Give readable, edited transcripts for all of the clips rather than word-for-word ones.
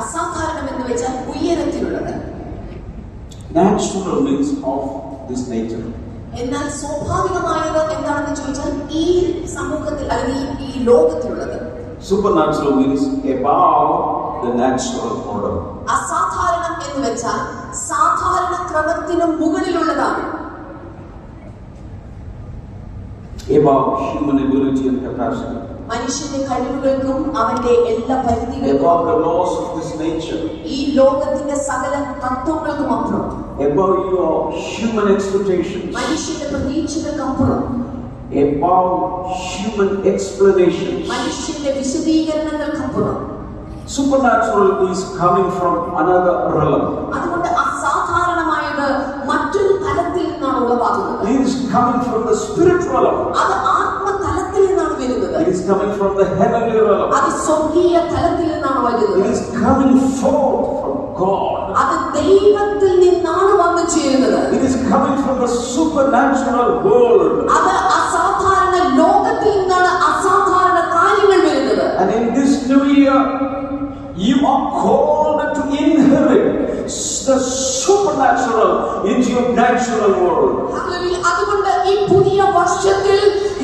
അസാധാരണം എന്ന് വെച്ചാൽ ഉയരത്തിലുള്ളത്. Natural means of this nature. എന്നാൽ സ്വാഭാവികമായത് എന്താണെന്ന് ചോദിച്ചാൽ ഈ സമൂഹത്തിൽ അല്ലെങ്കിൽ ഈ ലോകത്തിലുള്ളത്. Supernatural means above the natural order. അസാധാരണം എന്ന് വെച്ചാൽ സാധാരണ ക്രമത്തിന് മുകളിലുള്ളതാണ്. Above human ability and capacity. മനുഷ്യന്റെ കഴിവുകൾക്കും അവന്റെ എല്ലാ പരിധികൾക്കും, above the laws of this nature, ഈ ലോകത്തിന്റെ സകല തത്വങ്ങൾക്കും അപ്പുറം, above your human expectations, മനുഷ്യന്റെ പ്രതീക്ഷകൾക്കപ്പുറം, above human explanations. മനുഷ്യന്റെ വിശദീകരണങ്ങൾക്കപ്പുറം. Supernatural is coming from another realm. അതുകൊണ്ട് അസാധാരണമായത് മറ്റൊരു തലത്തിൽ നിന്നാണ് ഉളവാകുന്നത്. It is coming from the spirit realm. അത് ആത്മതലത്തിൽ നിന്നാണ് വരുന്നത്. It is coming from the heavenly realm. അത് സ്വർഗീയ തലത്തിൽ നിന്നാണ് വരുന്നത്. It is coming forth from God. അത് ദൈവത്തിൽ നിന്നാണ് വന്നു ചേരുന്നത്. It is coming from the supernatural world. അത് അസാധാരണ ലോകത്തിൽ നിന്നാണ് അസാധാരണ കാര്യങ്ങൾ വരുന്നത്. And in this new year, you are called to inherit the supernatural into your natural world. അതുകൊണ്ട് ഈ പുതിയ വർഷത്തിൽ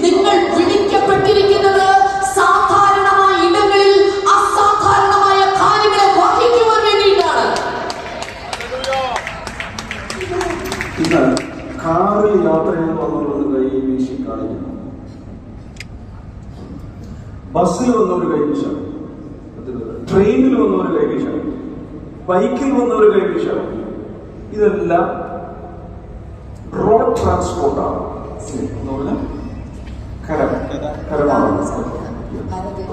നിങ്ങൾ വിളിക്കപ്പെട്ടിരിക്കുന്നത് സാധാരണമായ ഇടങ്ങളിൽ അസാധാരണമായ കാര്യങ്ങളെ വഹിക്കുവാൻ വേണ്ടിയിട്ടാണ്. ഇന്ന് കാറിൽ യാത്ര ചെയ്ത് വന്നവരൊന്ന് കൈ വീശി കാണിക്കുന്നു. ബസ്സിൽ വന്നവർ കൈ വീശാം, ട്രെയിനിൽ വന്നവർ കൈ വീശാം, ബൈക്കിൽ വന്നവർ കൈ വീശാം. ഇതെല്ലാം റോഡ് ട്രാൻസ്പോർട്ടാണ്. കരമാണ്,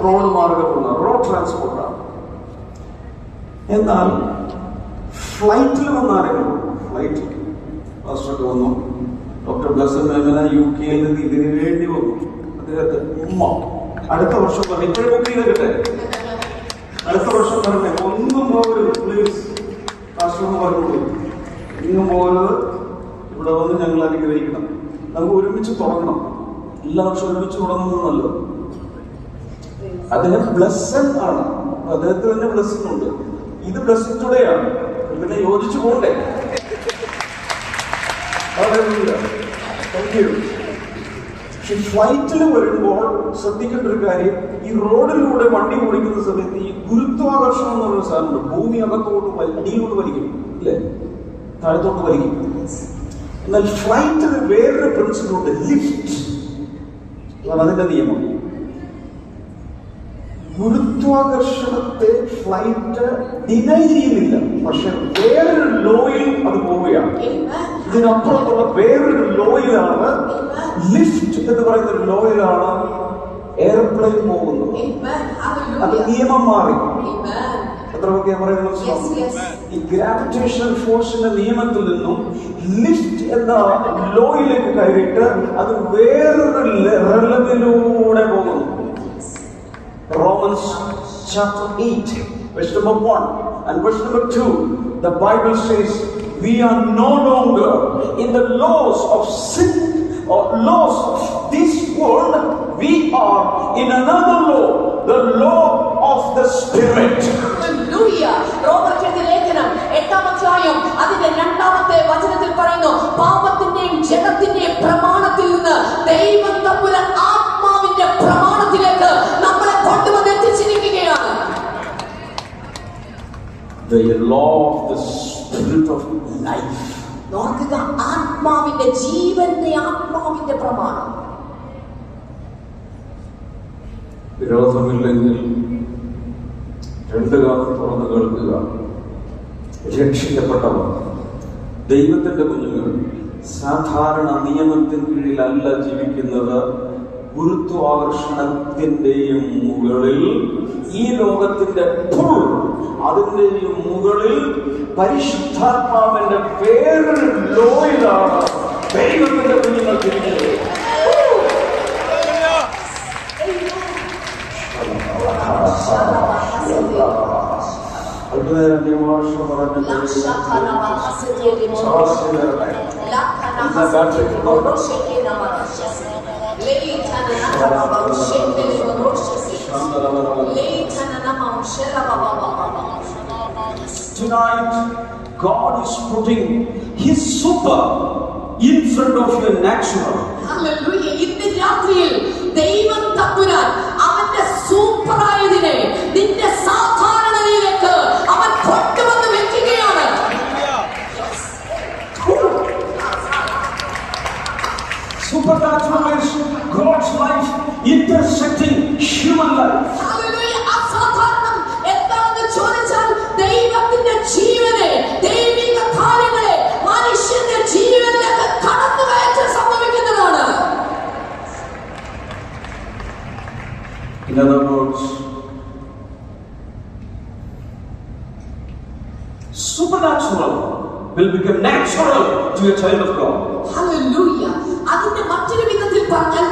റോഡ് മാർഗമുള്ള റോഡ് ട്രാൻസ്പോർട്ടാണ്. എന്നാൽ ഫ്ലൈറ്റിൽ വന്നാരെങ്കിലും, ഫ്ലൈറ്റിൽ പാസ്റ്റർക്ക് വന്നു, ഡോക്ടർ ബ്ലസൻ മേമന UK-യിൽ നിന്ന് ഇതിനു വേണ്ടി വന്നു. അദ്ദേഹത്തെ അടുത്ത വർഷം പറഞ്ഞു, ഇപ്പോഴും ബുക്ക് ചെയ്തിട്ടെ, അടുത്ത വർഷം പറഞ്ഞേ ഒന്നും പോകരുത് പ്ലീസ്, പാസ്റ്റർ പറഞ്ഞു, ഇന്നും പോകരുത്, ഇവിടെ വന്ന് ഞങ്ങൾ അനുഗ്രഹിക്കണം, നമുക്ക് ഒരുമിച്ച് തുടങ്ങണം, എല്ലാ വർഷവും ഒരുമിച്ച് തുടങ്ങുന്നല്ലോ. അദ്ദേഹം ബ്ലെസ്സൻ ആണ്, അദ്ദേഹത്തിന് തന്നെ ബ്ലെസ്സിംഗ് ഉണ്ട്. ഇത് ബ്ലെസ്സിംഗ് ടുഡേയാണ്, ഇതിനെ യോജിച്ചു പോകണ്ടേ? പക്ഷെ ഫ്ലൈറ്റിൽ വരുമ്പോൾ ശ്രദ്ധിക്കേണ്ട ഒരു കാര്യം, ഈ റോഡിലൂടെ വണ്ടി ഓടിക്കുന്ന സമയത്ത് ഈ ഗുരുത്വാകർഷണം എന്ന് പറയുന്ന സാധനമുണ്ട്. ഭൂമി അകത്തോട്ട് അടിയിലോട്ട് വലിക്കും, ഇല്ലേ, താഴത്തോട്ട് വലിക്കും. എന്നാൽ ഫ്ലൈറ്റിന് വേറൊരു പ്രിൻസിപ്പിളുണ്ട്, ലിഫ്റ്റ്. അതാണ് അതിന്റെ നിയമം. ഗുരുത്വാകർഷണത്തെ ഫ്ലൈറ്റ് ഡിനൈ ചെയ്യുന്നില്ല, പക്ഷെ വേറൊരു ലോയിൽ അത് പോവുകയാണ്. ഇതിനപ്പുറത്തുള്ള വേറൊരു ലോയിലാണ്, ലിഫ്റ്റ് എന്ന് പറയുന്ന ഒരു ലോയിലാണ് എയർപ്ലെയിൻ പോകുന്നത്. അത് നിയമം മാറി. എത്ര ഒക്കെ പറയുന്നത്? ഈ ഗ്രാവിറ്റേഷണൽ ഫോഴ്സിന്റെ നിയമത്തിൽ നിന്നും ലിഫ്റ്റ് എന്ന ലോയിലേക്ക് കയറിയിട്ട് അത് വേറൊരു റെലമിലൂടെ പോകുന്നു. Romans chapter 8, verse number 1 and verse number 2, the Bible says, we are no longer in the laws of sin or laws of this world. We are in another law, the law of the Spirit. Hallelujah. റോമർക്കെഴുതിയ ലേഖനം 8-ാം അധ്യായം അതിന്റെ 2-ാമത്തെ വചനത്തിൽ പറയുന്നു, പാപത്തിന്റെയും ജഡത്തിന്റെയും പ്രമാണത്തിൽ നിന്ന് ദൈവം തമ്പുരാൻ ആത്മാവിന്റെ പ്രമാണത്തിലേക്ക് നമ്മളെ കൊണ്ടുവന്ന് എത്തിച്ചിരിക്കുകയാണ്. The law of the Spirit of life. നോക്കുക, ആത്മാവിന്റെ, ജീവന്റെ ആത്മാവിന്റെ പ്രമാണം. വിരോധമില്ലെങ്കിൽ രണ്ടു കാലം തുറന്നു കേൾക്കുക. രക്ഷിക്കപ്പെട്ടവർ, ദൈവത്തിന്റെ കുഞ്ഞുങ്ങൾ സാധാരണ നിയമത്തിന് കീഴിലല്ല ജീവിക്കുന്നത്. ഗുരുത്വാകർഷണത്തിന്റെയും മുകളിൽ, ഈ ലോകത്തിന്റെ പുൾ, അതിന്റെയും മുകളിൽ പരിശുദ്ധാത്മാവിന്റെ വേറൊരു ലോയിലാണ് ദൈവത്തിന്റെ കുഞ്ഞുങ്ങൾ ജീവിക്കുന്നത്. അല്പനേരം അന്യഭാഷ പറഞ്ഞു Tonight, God is putting His super in front of your natural. Hallelujah. ഇന്ന് രാത്രിയിൽ ദൈവം തമ്പുരാൻ അവന്റെ സൂപ്പറായതിനെ നിന്റെ സാധാരണതയിലേക്ക് അവൻ കൊണ്ടുവന്ന് വെക്കുകയാണ്. Supernatural is God's life intersecting human life. Hallelujah. അസാധാരണം എന്താണെന്ന് ചോദിച്ചാൽ ദൈവത്തിന്റെ ജീവനെ, ദൈവിക കാര്യങ്ങളെ മനുഷ്യന്റെ ജീവനിലേക്ക് കടന്നുകയറ്റം സംഭവിക്കുന്നതാണ്. In other words, supernatural will become natural to a child of God. Hallelujah. അതിന്റെ മറ്റൊരു വിധത്തിൽ പറഞ്ഞാൽ